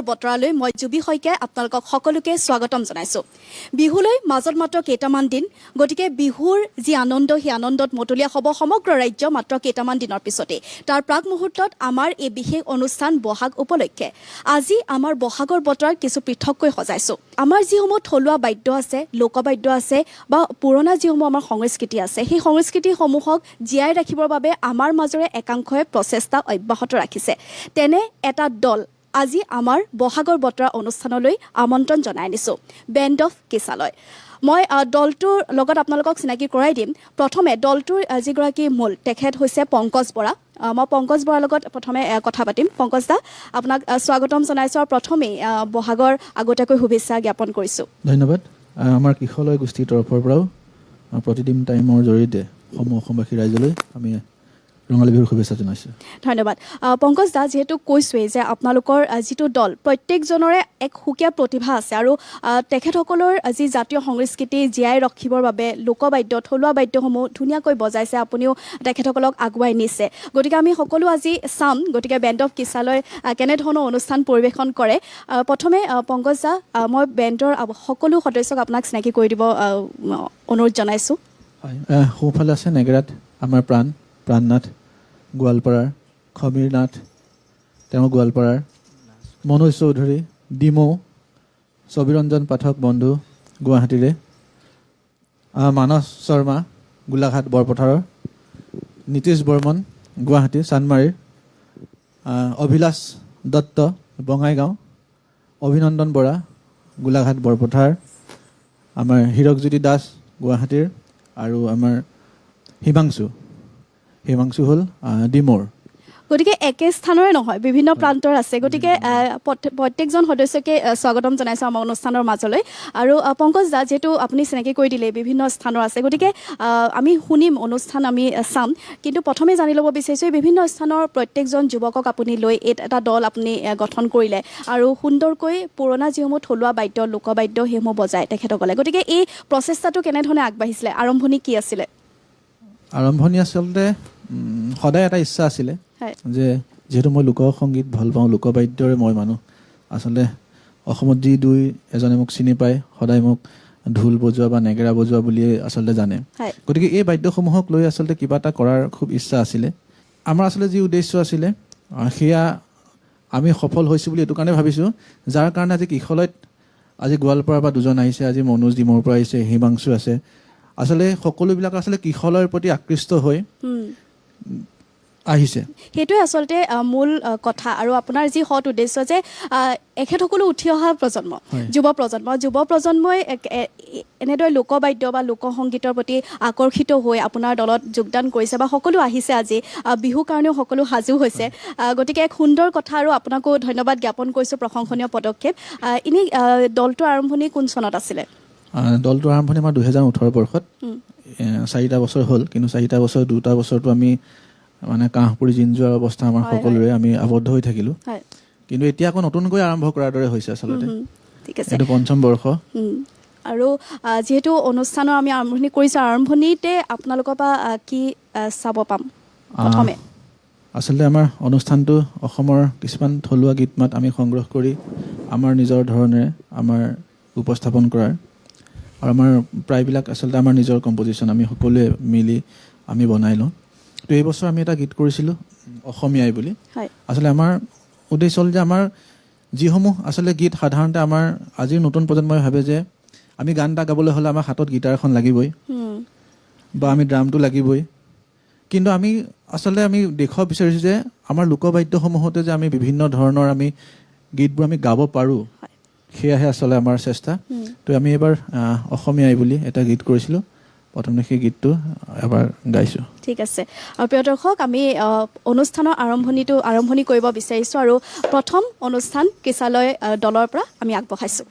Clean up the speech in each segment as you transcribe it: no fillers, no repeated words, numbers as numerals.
বতৰালৈ মই জুবি শইকীয়াই আপোনালোকক সকলোকে স্বাগতম জনাইছোঁ। বিহুলৈ মাজত মাত্ৰ কেইটামান দিন, গতিকে বিহুৰ যি আনন্দ সেই আনন্দত মতলীয়া হ'ব সমগ্ৰ ৰাজ্য মাত্ৰ কেইটামান দিনৰ পিছতেই। তাৰ প্ৰাক মুহূৰ্তত আমাৰ এই বিশেষ অনুষ্ঠান বহাগ উপলক্ষে আজি আমাৰ বহাগৰ বতৰা কিছু পৃথককৈ সজাইছোঁ। আমাৰ যিসমূহ থলুৱা বাদ্য আছে, লোকবাদ্য আছে বা পুৰণা যিসমূহ আমাৰ সংস্কৃতি আছে, সেই সংস্কৃতিসমূহক জীয়াই ৰাখিবৰ বাবে আমাৰ মাজৰে একাংশই প্ৰচেষ্টা অব্যাহত ৰাখিছে। তেনে এটা দল আজি আমাৰ বহাগৰ বতৰা অনুষ্ঠানলৈ আমন্ত্ৰণ জনাই আনিছোঁ, বেণ্ড অফ কিছালয়। মই দলটোৰ লগত আপোনালোকক চিনাকি কৰাই দিম। প্ৰথমে দলটোৰ যিগৰাকী মূল তেখেত হৈছে পংকজ বৰা। মই পংকজ বৰাৰ লগত প্ৰথমে কথা পাতিম। পংকজ দা, আপোনাক স্বাগতম জনাইছোঁ আৰু প্ৰথমেই বহাগৰ আগতীয়াকৈ শুভেচ্ছা জ্ঞাপন কৰিছোঁ। ধন্যবাদ। আমাৰ কিশলয় গোষ্ঠীৰ তৰফৰ পৰাও প্ৰতিদিন টাইমৰ জৰিয়তে অসমবাসী ৰাইজলৈ আমি ৰঙালী বিহুৰ শুভেচ্ছা জনাইছোঁ। ধন্যবাদ। পংকজ দা, যিহেতু কৈছোঁৱেই যে আপোনালোকৰ যিটো দল প্ৰত্যেকজনৰে এক সুকীয়া প্ৰতিভা আছে আৰু তেখেতসকলৰ যি জাতীয় সংস্কৃতি জীয়াই ৰাখিবৰ বাবে লোকবাদ্য থলুৱা বাদ্যসমূহ ধুনীয়াকৈ বজাইছে, আপুনিও তেখেতসকলক আগুৱাই নিছে। গতিকে আমি সকলো আজি চাম, গতিকে বেণ্ড অফ কিছালয় কেনেধৰণৰ অনুষ্ঠান পৰিৱেশন কৰে। প্ৰথমে পংকজ দা, মই বেণ্ডৰ সকলো সদস্যক আপোনাক চিনাকি কৰি দিব অনুৰোধ জনাইছোঁ। হয়, সোঁফালে আছে নেগেৰাত আমাৰ প্ৰাণনাথ গোৱালপাৰাৰ, সমীৰ নাথ তেওঁ গোৱালপাৰাৰ, মনোজ চৌধুৰী ডিমৌ, ছবিৰঞ্জন পাঠক বন্ধু গুৱাহাটীৰে, মানস শৰ্মা গোলাঘাট বৰপথাৰৰ, নীতিশ বৰ্মন গুৱাহাটী চানমাৰীৰ, অভিলাষ দত্ত বঙাইগাঁও, অভিনন্দন বৰা গোলাঘাট বৰপথাৰ, আমাৰ হীৰকজ্যোতি দাস গুৱাহাটীৰ আৰু আমাৰ হিমাংশু হ'ল ডিমৌৰ। গতিকে একে স্থানৰে নহয়, বিভিন্ন প্ৰান্তৰ আছে। গতিকে প্ৰত্যেকজন সদস্যকে স্বাগতম জনাইছোঁ আমাৰ অনুষ্ঠানৰ মাজলৈ। আৰু পংকজ দা, যিহেতু আপুনি চিনাকি কৰি দিলে বিভিন্ন স্থানৰ আছে, গতিকে আমি শুনিম, অনুষ্ঠান আমি চাম, কিন্তু প্ৰথমে জানি ল'ব বিচাৰিছোঁ এই বিভিন্ন স্থানৰ প্ৰত্যেকজন যুৱকক আপুনি লৈ এটা দল আপুনি গঠন কৰিলে আৰু সুন্দৰকৈ পুৰণা যিসমূহ থলুৱা বাদ্য লোকবাদ্য সেইসমূহ বজায় তেখেতসকলে। গতিকে এই প্ৰচেষ্টাটো কেনেধৰণে আগবাঢ়িছিলে, আৰম্ভণি কি আছিলে? আৰম্ভণি আচলতে সদায় এটা ইচ্ছা আছিলে যে যিহেতু মই লোকসংগীত ভাল পাওঁ, লোকবাদ্যৰে মই মানুহ। আচলতে অসমত যি এজনে মোক চিনি পায়, সদায় মোক ঢোল বজোৱা বা নেগেৰা বজোৱা বুলিয়ে আচলতে জানে। গতিকে এই বাদ্যসমূহক লৈ আচলতে কিবা এটা কৰাৰ খুব ইচ্ছা আছিলে। আমাৰ আচলতে যি উদ্দেশ্য আছিলে সেয়া আমি সফল হৈছোঁ বুলি এইটো কাৰণে ভাবিছোঁ, যাৰ কাৰণে আজি কিশলয়ত আজি গোৱালপাৰাৰ পৰা দুজন আহিছে, আজি মনোজ ডিমৌৰ পৰা আহিছে, হিমাংশু আছে। আচলতে সকলোবিলাক আচলতে কিশলয়ৰ প্ৰতি আকৃষ্ট হৈ আহিছে। সেইটোৱে আচলতে মূল কথা। আৰু আপোনাৰ যি সৎ উদ্দেশ্য যে এখেতসকলো উঠি অহা প্ৰজন্ম, যুৱ প্ৰজন্মই এনেদৰে লোকবাদ্য বা লোকসংগীতৰ প্ৰতি আকৰ্ষিত হৈ আপোনাৰ দলত যোগদান কৰিছে বা সকলো আহিছে। আজি বিহুৰ কাৰণেও সকলো সাজু হৈছে। গতিকে এক সুন্দৰ কথা আৰু আপোনাকো ধন্যবাদ জ্ঞাপন কৰিছোঁ, প্ৰশংসনীয় পদক্ষেপ। এনেই দলটোৰ আৰম্ভণি কোন চনত আছিলে? দলটোৰ আৰম্ভণি আমাৰ 2018 বৰ্ষত, 4টা বছৰ হ'ল। কিন্তু 4টা বছৰ 2টা বছৰটো আমি মানে কাঁহ পৰি জিন যোৱাৰ অৱস্থা আমাৰ সকলোৰে, আমি আবদ্ধ হৈ থাকিলোঁ। কিন্তু এতিয়া আকৌ নতুনকৈ আৰম্ভ কৰাৰ দৰে হৈছে আচলতে। ঠিক আছে, এইটো 5ম বৰ্ষ। আৰু যিহেতু অনুষ্ঠানৰ আমি আৰম্ভণি কৰিছোঁ, আৰম্ভণিতে আপোনালোকৰ পৰা কি চাব পাম? প্ৰথমে আচলতে আমাৰ অনুষ্ঠানটো অসমৰ কিছুমান থলুৱা গীত মাত আমি সংগ্ৰহ কৰি আমাৰ নিজৰ ধৰণেৰে আমাৰ উপস্থাপন কৰাৰ, আৰু আমাৰ প্ৰায়বিলাক আচলতে আমাৰ নিজৰ কম্পজিশ্যন আমি সকলোৱে মিলি আমি বনাই লওঁ। তো এই বছৰ আমি এটা গীত কৰিছিলোঁ অসমীয়াই বুলি। আচলতে আমাৰ উদ্দেশ্য হ'ল যে আমাৰ যিসমূহ আচলতে গীত সাধাৰণতে আমাৰ আজিৰ নতুন প্ৰজন্মই ভাবে যে আমি গান এটা গাবলৈ হ'লে আমাৰ হাতত গীটাৰ এখন লাগিবই বা আমি ড্ৰামটো লাগিবই। কিন্তু আমি আচলতে আমি দেখুৱাব বিচাৰিছোঁ যে আমাৰ লোকবাদ্যসমূহতে যে আমি বিভিন্ন ধৰণৰ আমি গীতবোৰ আমি গাব পাৰোঁ, সেয়াহে আচলতে আমাৰ চেষ্টা। তো আমি এবাৰ অসমীয়াই বুলি এটা গীত কৰিছিলোঁ। প্ৰথমে সেই গীতটো এবাৰ গাইছোঁ। ঠিক আছে। আৰু প্ৰিয় দৰ্শক, আমি অনুষ্ঠানৰ আৰম্ভণি কৰিব বিচাৰিছোঁ আৰু প্ৰথম অনুষ্ঠান কিছালয় দলৰ পৰা আমি আগবঢ়াইছোঁ।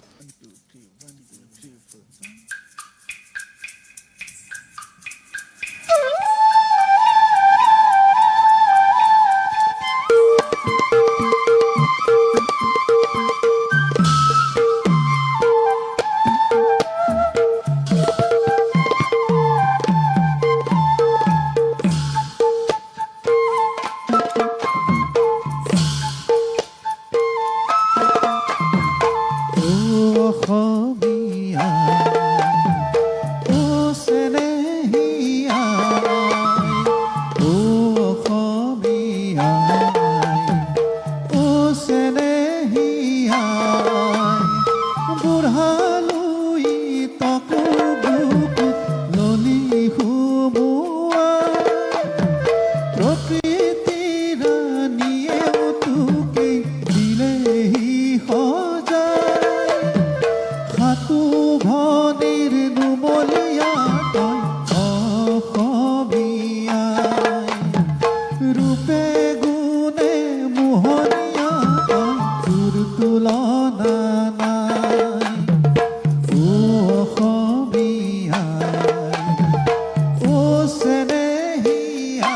তুলনা নাই ও অসমীয়া ও চেনেহীয়া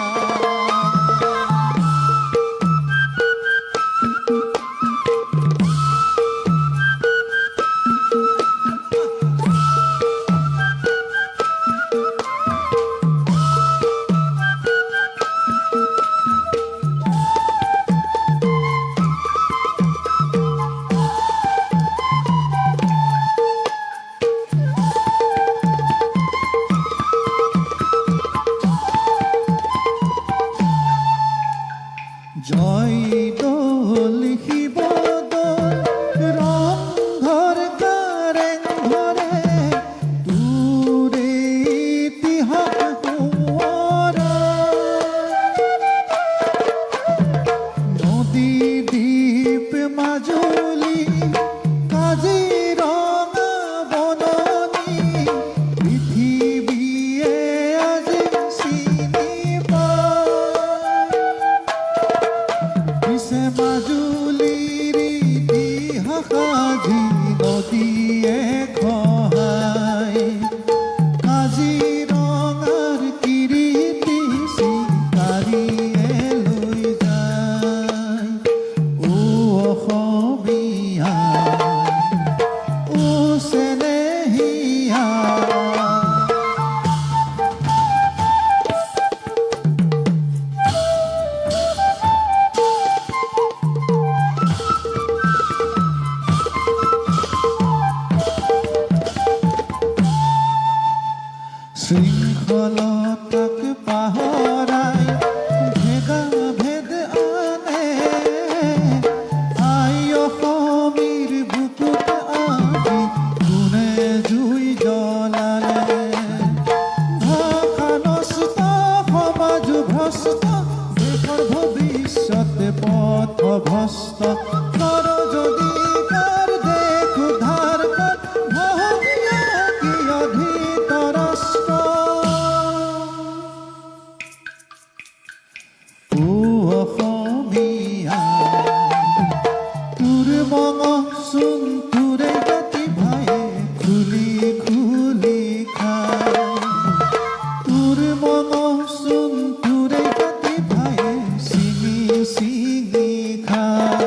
জয়দৌল শিৱদৌল ৰংঘৰ কাৰেংঘৰে তোৰে ইতিহাস সোঁৱৰা নদী দ্বীপ মাজুলী কাজিৰঙা বননি পৃথিৱীয়ে আজি চিনি পায় পিছে মাজুলীৰ ইতিহাস আজি নদীয়ে খহাই কাজিৰঙাৰ কীৰ্তি চিকাৰীয়ে লৈ যায় ও অসমীয়া ও চেনেহীয়া শৃংখলতাক পাহৰাই ভেদা ভেদ আনে আই অসমীৰ বুকুত আজি কোনে জুই জ্বলালে ভাষা নষ্ট সমাজ ভ্ৰষ্ট দেশৰ ভৱিষ্যত পথ ভ্ৰষ্ট কৰ যদি কাৰ দেশ উদ্ধাৰ কৰ ভৱিয়া কি অধিতৰাষ্ট্ৰ ও অসমীয়া তোৰ মঙহ চোন তোৰে জাতি ভায়ে খুলি খুলি খায় তোৰ মঙহ চোন তোৰে জাতি ভায়ে চিঙি চিঙি খায়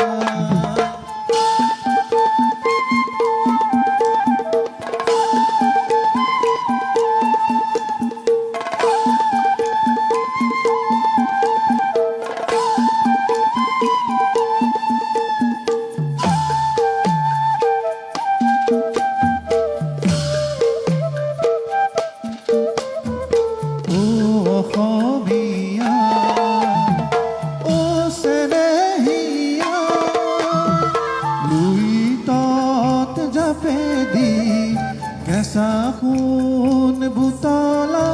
ও অসমীয়া ও চেনেহীয়া লুইতত জাপেদি কেঁচা সোণ বুটলা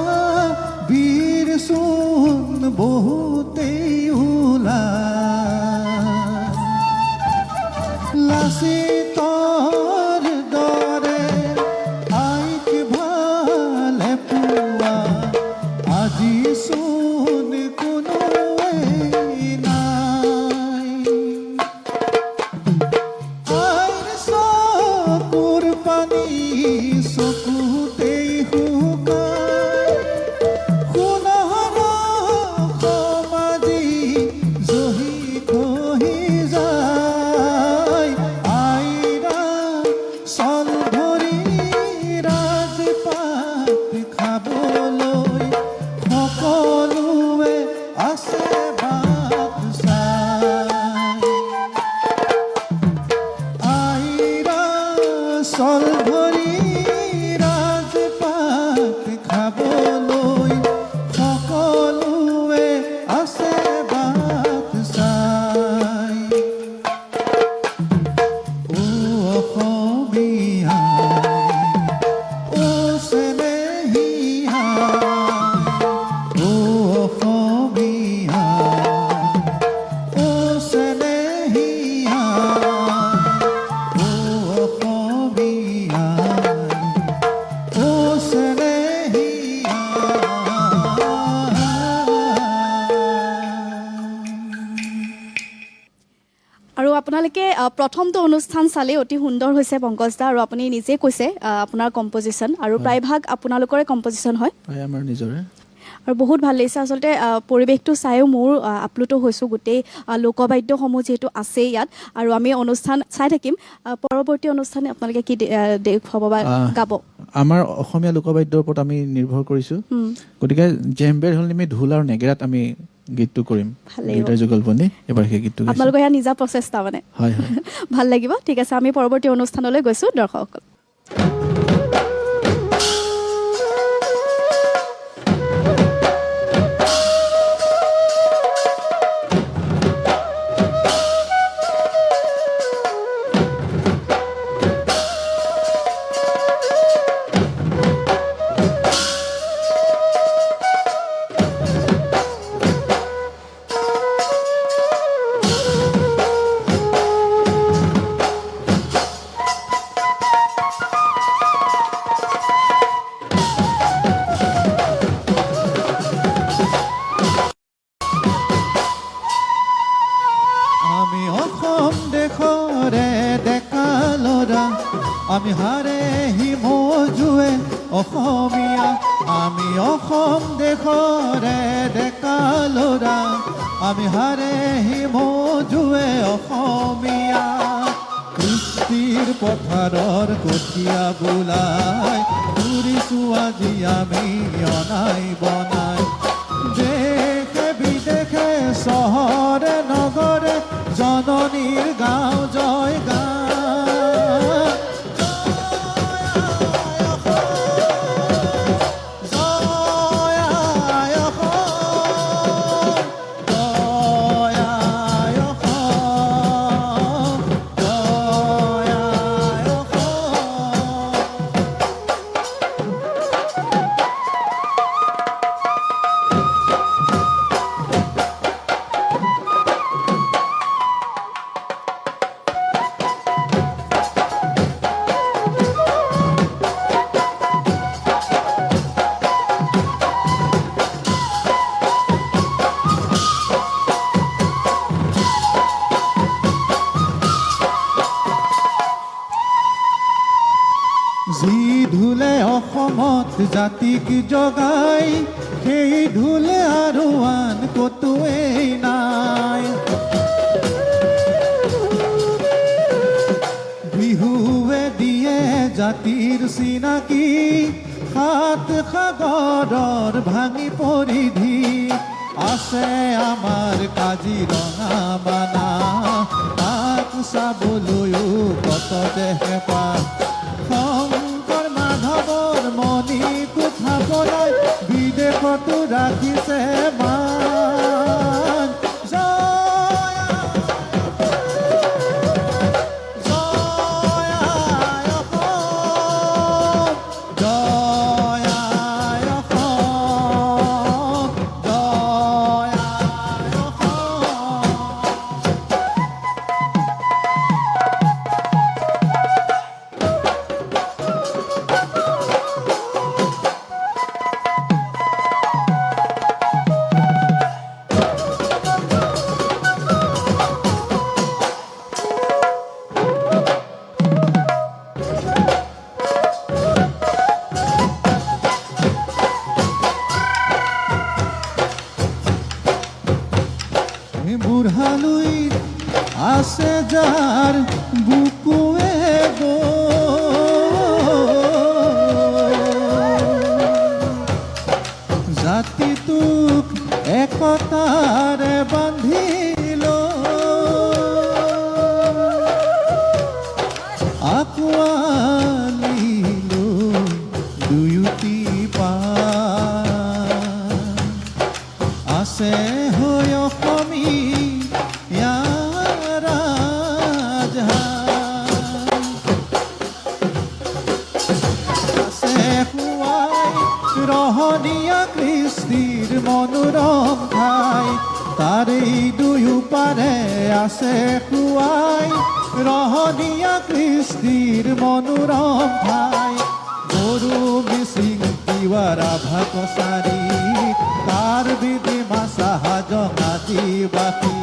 বীৰ সোণ বহুতেই ওলায় লাচিতৰ দৰে আইক ভালে পোৱা আজি চোন কোনোৱেই নাই আইৰ চকুৰ পানী চকুতেই শুকায় সোণাৰা সমাজি জহি খহি যায় আইৰা চল ধৰি ৰাজপাত খাবলৈ সকলোৱে আছে বাট চাই আইৰা চল ধৰি ৰাজপাত খাবলৈ সকলোৱে আছে বাট চাই ও অসমীয়া ও চেনেহীয়া ও অসমীয়া ও চেনেহীয়া ও অসমীয়া প্ৰথমটো অনুষ্ঠান চালেই অতি সুন্দৰ হৈছে পংকজ দা, আৰু আপুনি নিজে কৈছে আপোনাৰ কম্পজিশ্যন, আৰু প্ৰায়ভাগ আপোনালোকৰে কম্পজিশ্যন হয়, প্ৰায় আমাৰ নিজৰে। আৰু বহুত ভাল লাগিছে আচলতে। পৰিৱেশটো চায়ো মোৰ আপ্লুত হৈছোঁ, গোটেই লোকবাদ্যসমূহ যিহেতু আছে ইয়াত, আৰু আমি অনুষ্ঠান চাই থাকিম। পৰৱৰ্তী অনুষ্ঠানে আপোনালোকে কি দেখুৱাব বা গাব? আমাৰ অসমীয়া লোকবাদ্যৰ ওপৰত আমি নিৰ্ভৰ কৰিছোঁ, গতিকে জেম্বেৰ হ'ল আমি ঢোল আৰু নেগেৰাত আমি গীতটো কৰিম, ভাল লাগিব। গীতৰ যুগলবন্দী এবাৰ সেই গীতটো গাইছোঁ। আপোনালোকৰ সেয়া নিজা প্ৰচেষ্টা মানে? হয় হয়। ভাল লাগিব। ঠিক আছে, আমি পৰৱৰ্তী অনুষ্ঠানলৈ গৈছোঁ দৰ্শকসকল। আমি অসম দেশৰে ডেকা ল'ৰা, আমি হাৰে হিমজুৱে অসমীয়া। আমি অসম দেশৰে ডেকা ল'ৰা, আমি হাৰে হিমজুৱে অসমীয়া। কৃষ্টিৰ পথাৰৰ কঠীয়া বোলাই ঘূৰিছোঁ আজি আমি অনাই বনাই। দেশে বিদেশে চহৰে নগৰে জননীৰ গাঁও জয় গান। জয় আই অসম, জয় আই অসম, জয় আই অসম। যি ঢোলে অসমত জাতিক জগাই, সেই ঢোলে আৰু আন ক'তোৱেই নাই। বিহুৱে দিয়ে জাতিৰ চিনাকি, সাত সাগৰৰ ভাঙি পৰিধি। আছে আমাৰ কাজিৰঙা মানা, তাক চাবলৈও কত দেহে পা। শংকৰ মাধৱৰ মণি কোঠা বনাই বিদেশতো ৰাখিছে মান। জয় জয় আই অসম, জয় আই অসম, জয় আই অসম। বুঢ়ালুইত আছে যাৰ বুকুৱে জাতিটোক একতাৰে বান্ধিল, আঁকোৱালিলো দুয়োটি পাৰ। আছে হৈ অসমীয়া ৰাজহাঁহ, আছে খুৱাই ৰহণীয়া কৃষ্টিৰ মনোৰম ঠাই। তাৰেই দুয়ো পাৰে আছে খুৱাই ৰহণীয়া কৃষ্টিৰ মনোৰম ঠাই। গৰু মিচিং তিৱা ৰাভা কছাৰী, কাৰ্বি মাছা হাজং আদিবাসী।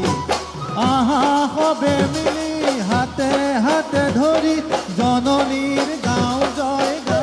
আহা সবে মিলি হাতে হাতে হাতে ধৰি জননীৰ গাঁও জয় গান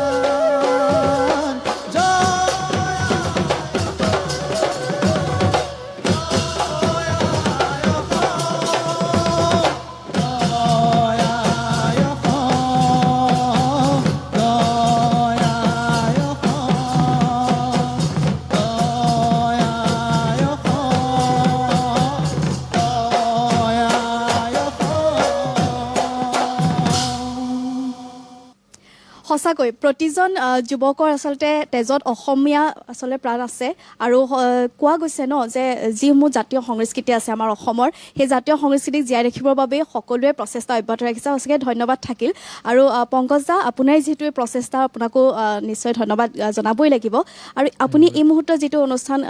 সঁচাকৈ প্ৰতিজন যুৱকৰ আচলতে তেজত অসমীয়া আচলতে প্ৰাণ আছে আৰু কোৱা গৈছে ন যে যিসমূহ জাতীয় সংস্কৃতি আছে আমাৰ অসমৰ সেই জাতীয় সংস্কৃতিক জীয়াই ৰাখিবৰ বাবে সকলোৱে প্ৰচেষ্টা অব্যাহত ৰাখিছে সঁচাকৈ ধন্যবাদ থাকিল আৰু পংকজ দা আপোনাৰ যিহেতু এই প্ৰচেষ্টা আপোনাকো নিশ্চয় ধন্যবাদ জনাবই লাগিব আৰু আপুনি এই মুহূৰ্তত যিটো অনুষ্ঠান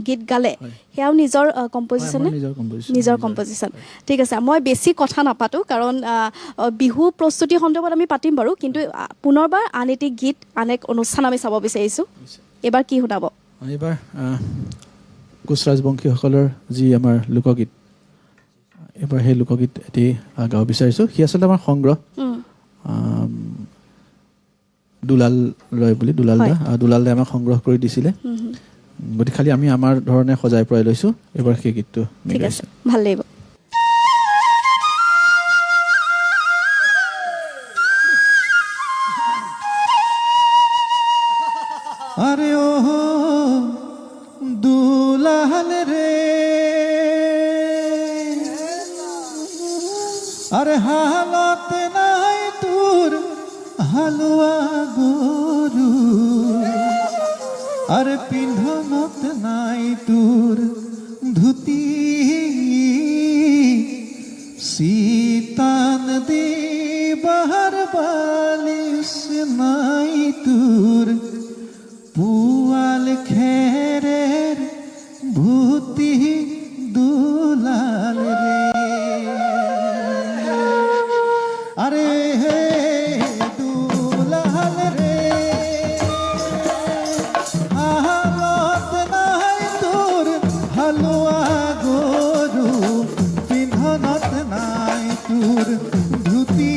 গীত গালে সেয়াও নিজৰ কম্পজিশ্যন নিজৰ কম্পজিশ্যন ঠিক আছে মই বেছি কথা নাপাতোঁ কাৰণ বিহু প্ৰস্তুতি সন্দৰ্ভত আমি পাতিম বাৰু কিন্তু পুনৰবাৰ আন এটি গীত আন এক অনুষ্ঠান আমি চাব বিচাৰিছোঁ এইবাৰ কি শুনাব এইবাৰ কোচ ৰাজবংশীসকলৰ যি আমাৰ লোকগীত এইবাৰ সেই লোকগীত এটি গাব বিচাৰিছোঁ সি আচলতে আমাৰ সংগ্ৰহ দুলাল ৰয় বুলি দুলাল দাই আমাক সংগ্ৰহ কৰি দিছিলে গতিকে খালি আমি আমাৰ ধৰণে সজাই পৰাই লৈছোঁ এইবাৰ সেই গীতটো ঠিক আছে ভাল লাগিব আরে ও দুলাল রে আরে হালত নাই তোর হালুয়া গরু আরে পিন্ধনত নাই তোর ধুতি শীতান দি বাহার বালিশ নাই তোর পুয়াল খেরের ভূতি দুলাল রে আরে হে দুলাল রে হালত নাই তোর হালুয়া গরু পিন্ধনত নাই তোর ধুতি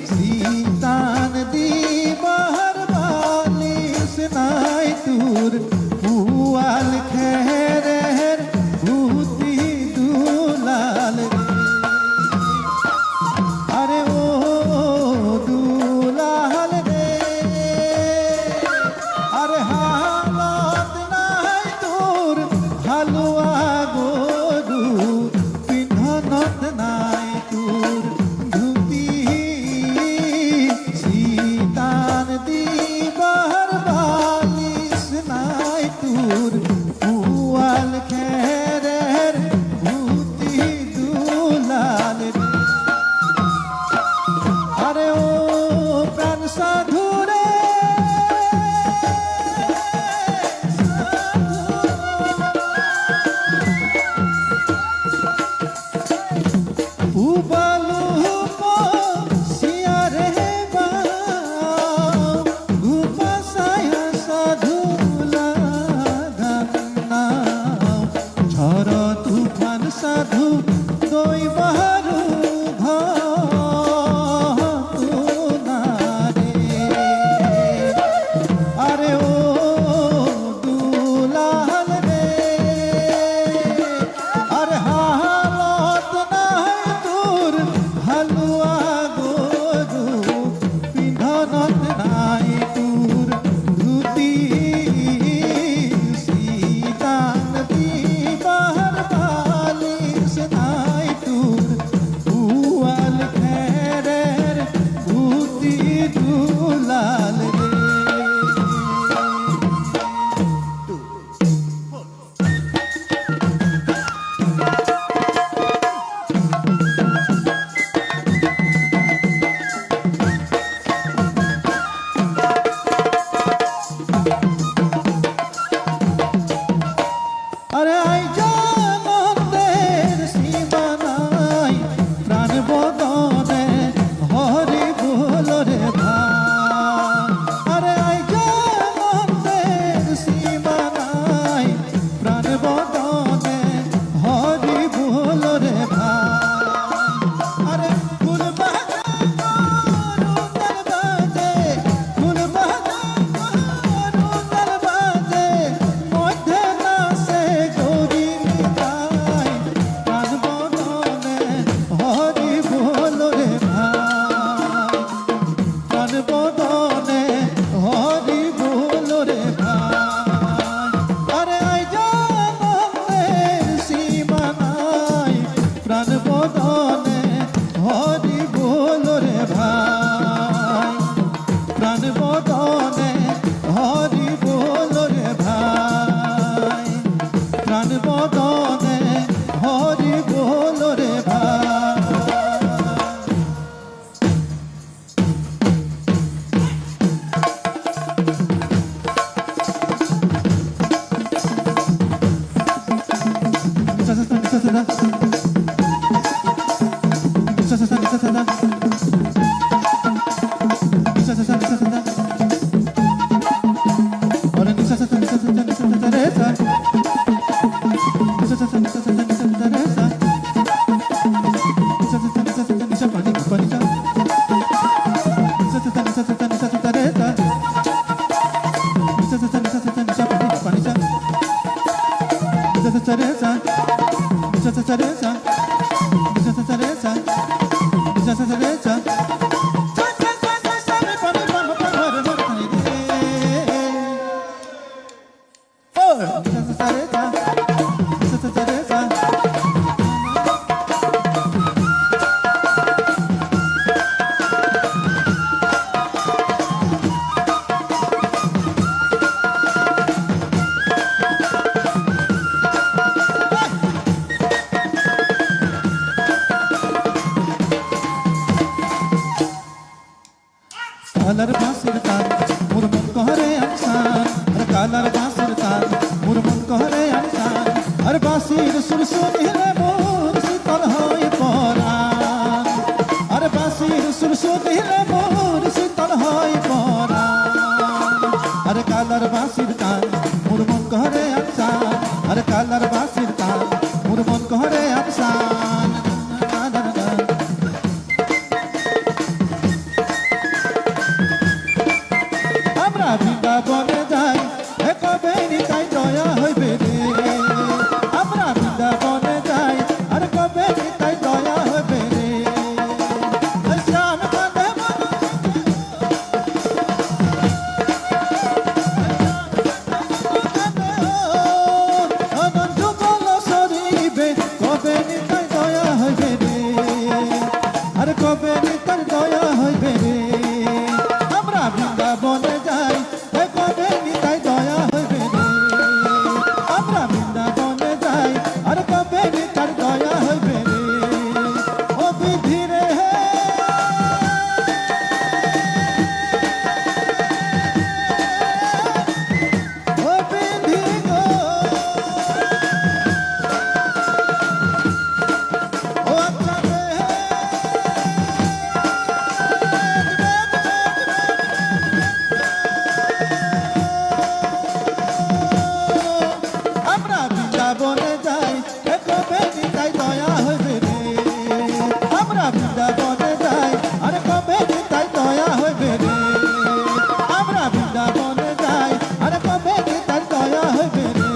শীতান দি নাই তোর পুয়াল খেরের ভূতি দুলাল আরে ও দুলাল রে আরে হালত নাই তোর হালুয়া গরু পিন্ধনত নাই তোর ধুতি শীতান দি তোর পুয়াল খেরের ভূতি দুলাল আরে ও প্রাণ সাধু রে উবালু সিয়ারে বা গুপাসায় সাধু সাধু দই বাহারু ঘরে আরে ও দুলাল রে আরে হালত নাই তোর হালুয়া গরু পিন্ধনত নাই তোর ধুতি শীতান দি বাহার নাই তোর পুয়াল খেরের ভূতি দুলাল রে sa sa sa re sa sa sa sa sa sa re pa re pa ma pa ma re ma pa ni re 4 sa sa sa re sa sa sa sa re sa colour বাঁশির তান মোর মন কহরে আনসান আর colour বাঁশির তান মোর মন কহরে আনসান আর বাঁশির সুর শুনিলে মোর শীতল হয়ে পরাণ আর বাঁশির সুর শুনিলে মোর শীতল হয়ে পরাণ আর কালার বাঁশির তান মোর মন কহরে আনসান আর কালার বাঁশির তান মোর মন কহরে আনসান আমরা বৃন্দাবনে যাই কবে নিতাই দয়া হইবে রে আমরা বৃন্দাবনে যাই আর কবে নিতাই দয়া হইবে রে শ্যাম কাঁধে অনন্ত কল সরিবে কবে নিতাই দয়া হইবে রে আর কবে নিতাই দয়া হইবে রে আমরা বৃন্দাবনে যাই কবে নিতাই দয়া হইবে রে আমরা বৃন্দাবনে যাই আর কবে নিতাই দয়া হইবে রে ও বিধি রে ও বিধি গো ও আচ্ছা রে আমরা বৃন্দাবনে যাই কবে নিতাই দয়া হইবে রে আমরা বৃন্দাবনে যাই আর কবে নিতাই দয়া হইবে রে আমরা বৃন্দাবনে যাই আর কবে নিতাই দয়া হইবে রে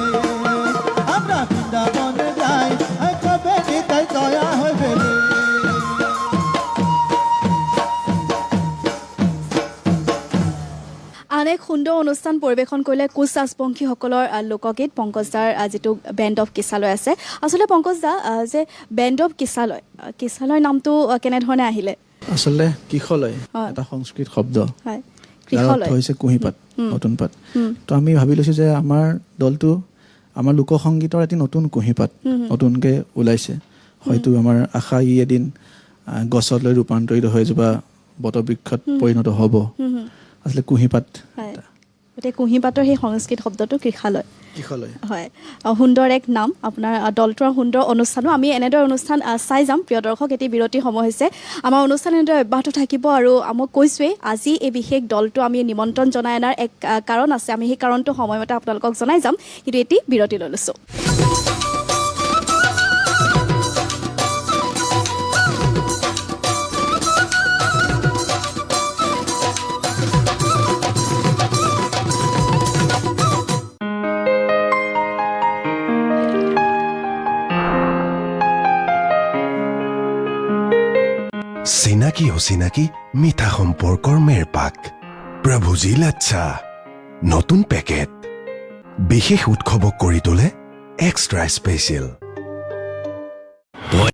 আমরা বৃন্দাবনে যাই আর কবে নিতাই দয়া হইবে রে আন এক সুন্দৰ অনুষ্ঠান পৰিৱেশন কৰিলে কোচ ৰাজবংশীসকলৰ লোকগীত পংকজদাৰ যিটো বেণ্ড অফ কিছালয় আছে আচলতে পংকজদা যে বেণ্ড অফ কিছালয় কিছালয় নামটো কেনেধৰণে আহিলে আচলতে কিশলয় হয়। এটা সংস্কৃত শব্দ হয় ইয়াৰ অৰ্থ কৃষলয় হৈছে কুঁহিপাত নতুন পাত তো আমি ভাবি লৈছোঁ যে আমাৰ দলটো আমাৰ লোকসংগীতৰ এটি নতুন কুঁহিপাত নতুনকৈ ওলাইছে হয়তো আমাৰ আশা ই এদিন গছলৈ ৰূপান্তৰিত হৈ যোৱা বটবৃক্ষত পৰিণত হ'ব আচলতে কুঁহিপাত হয় গতিকে কুঁহিপাতৰ সেই সংস্কৃত শব্দটো কৃষালয় কিশলয় হয় সুন্দৰ এক নাম আপোনাৰ দলটোৰ সুন্দৰ অনুষ্ঠানো আমি এনেদৰে অনুষ্ঠান চাই যাম প্ৰিয় দৰ্শক এটি বিৰতিৰ সময় হৈছে আমাৰ অনুষ্ঠান এনেদৰে অব্যাহত থাকিব আৰু মই কৈছোৱেই আজি এই বিশেষ দলটো আমি নিমন্ত্ৰণ জনাই অনাৰ এক কাৰণ আছে আমি সেই কাৰণটো সময়মতে আপোনালোকক জনাই যাম কিন্তু এটি বিৰতি লৈ লৈছোঁ চিনাকি অচিনাকি মিঠা সম্পৰ্কৰ মেৰপাক প্ৰভুজি লাচ্ছা নতুন পেকেট বিশেষ উৎসৱক কৰি তোলে এক্সট্ৰা স্পেচিয়েল